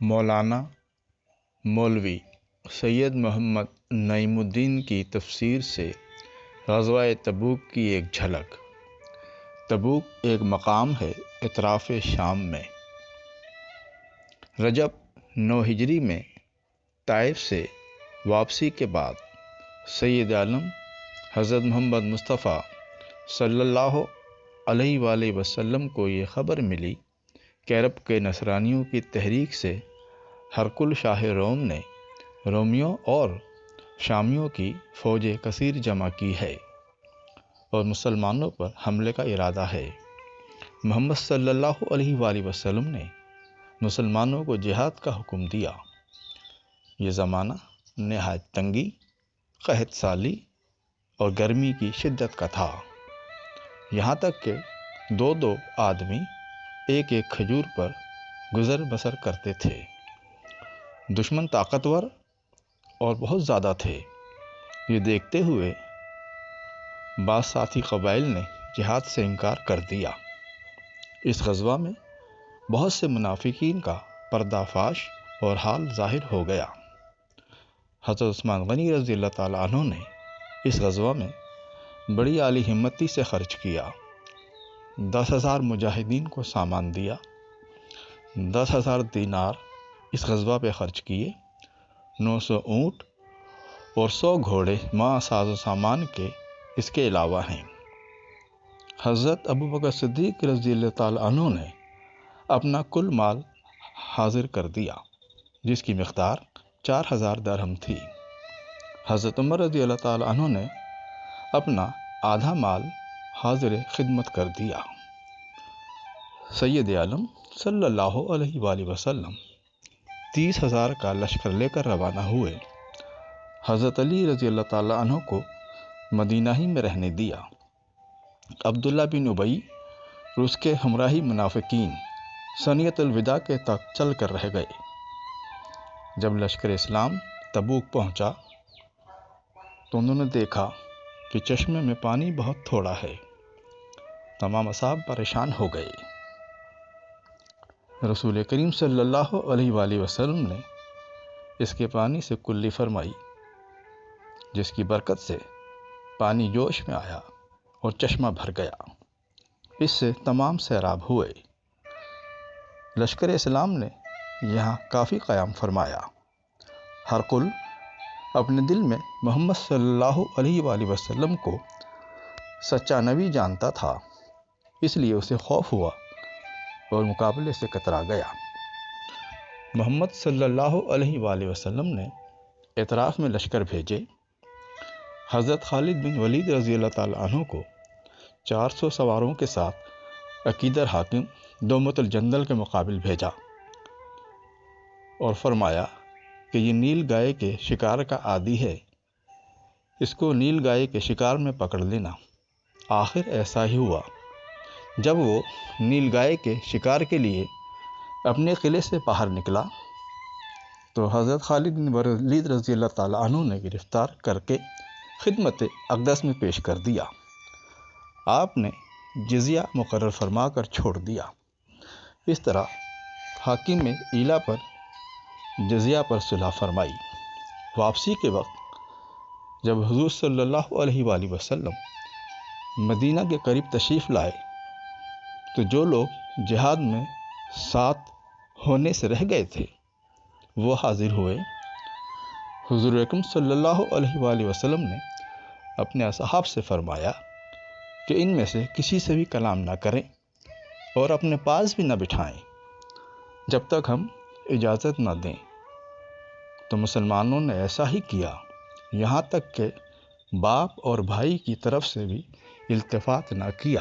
مولانا مولوی سید محمد نعیم الدین کی تفسیر سے غزوہ تبوک کی ایک جھلک۔ تبوک ایک مقام ہے اطراف شام میں۔ رجب 9 ہجری میں طائف سے واپسی کے بعد سید عالم حضرت محمد مصطفیٰ صلی اللہ علیہ وآلہ وسلم کو یہ خبر ملی کہ عرب کے نصرانیوں کی تحریک سے ہرقل شاہ روم نے رومیوں اور شامیوں کی فوج کثیر جمع کی ہے اور مسلمانوں پر حملے کا ارادہ ہے۔ محمد صلی اللہ علیہ وآلہ وسلم نے مسلمانوں کو جہاد کا حکم دیا۔ یہ زمانہ نہایت تنگی، قحط سالی اور گرمی کی شدت کا تھا، یہاں تک کہ دو آدمی ایک کھجور پر گزر بسر کرتے تھے۔ دشمن طاقتور اور بہت زیادہ تھے۔ یہ دیکھتے ہوئے بعض ساتھی قبائل نے جہاد سے انکار کر دیا۔ اس غزوہ میں بہت سے منافقین کا پردہ فاش اور حال ظاہر ہو گیا۔ حضرت عثمان غنی رضی اللہ تعالیٰ عنہ نے اس غزوہ میں بڑی اعلی ہمتی سے خرچ کیا۔ 10,000 مجاہدین کو سامان دیا، 10,000 دینار اس غزوہ پہ خرچ کیے، 900 اونٹ اور 100 گھوڑے مع ساز و سامان کے اس کے علاوہ ہیں۔ حضرت ابوبکر صدیق رضی اللہ تعالیٰ عنہ نے اپنا کل مال حاضر کر دیا، جس کی مقدار 4,000 درہم تھی۔ حضرت عمر رضی اللہ تعالیٰ عنہ نے اپنا آدھا مال حاضر خدمت کر دیا۔ سید عالم صلی اللہ علیہ وآلہ وسلم 30,000 کا لشکر لے کر روانہ ہوئے۔ حضرت علی رضی اللہ تعالیٰ عنہ کو مدینہ ہی میں رہنے دیا۔ عبداللہ بن ابی اور اس کے ہمراہی منافقین ثنیۃ الوداع کے تک چل کر رہ گئے۔ جب لشکر اسلام تبوک پہنچا تو انہوں نے دیکھا کہ چشمے میں پانی بہت تھوڑا ہے۔ تمام اصحاب پریشان ہو گئے۔ رسول کریم صلی اللہ علیہ وآلہ وسلم نے اس کے پانی سے کلی فرمائی، جس کی برکت سے پانی جوش میں آیا اور چشمہ بھر گیا۔ اس سے تمام سیراب ہوئے۔ لشکر اسلام نے یہاں کافی قیام فرمایا۔ ہرقل اپنے دل میں محمد صلی اللہ علیہ وآلہ وسلم کو سچا نبی جانتا تھا، اس لیے اسے خوف ہوا اور مقابلے سے کترا گیا۔ محمد صلی اللہ علیہ وآلہ وسلم نے اطراف میں لشکر بھیجے۔ حضرت خالد بن ولید رضی اللہ تعالیٰ عنہ کو 400 سواروں کے ساتھ عقیدر حاکم دومت الجندل کے مقابل بھیجا اور فرمایا کہ یہ نیل گائے کے شکار کا عادی ہے، اس کو نیل گائے کے شکار میں پکڑ لینا۔ آخر ایسا ہی ہوا۔ جب وہ نیل گائے کے شکار کے لیے اپنے قلعے سے باہر نکلا تو حضرت خالد بن ولید رضی اللہ تعالیٰ عنہ نے گرفتار کر کے خدمت اقدس میں پیش کر دیا۔ آپ نے جزیہ مقرر فرما کر چھوڑ دیا۔ اس طرح حاکم ایلا پر جزیہ پر صلح فرمائی۔ واپسی کے وقت جب حضور صلی اللہ علیہ وآلہ وسلم مدینہ کے قریب تشریف لائے تو جو لوگ جہاد میں ساتھ ہونے سے رہ گئے تھے وہ حاضر ہوئے۔ حضور اکرم صلی اللہ علیہ وآلہ وسلم نے اپنے اصحاب سے فرمایا کہ ان میں سے کسی سے بھی کلام نہ کریں اور اپنے پاس بھی نہ بٹھائیں جب تک ہم اجازت نہ دیں۔ تو مسلمانوں نے ایسا ہی کیا، یہاں تک کہ باپ اور بھائی کی طرف سے بھی التفات نہ کیا۔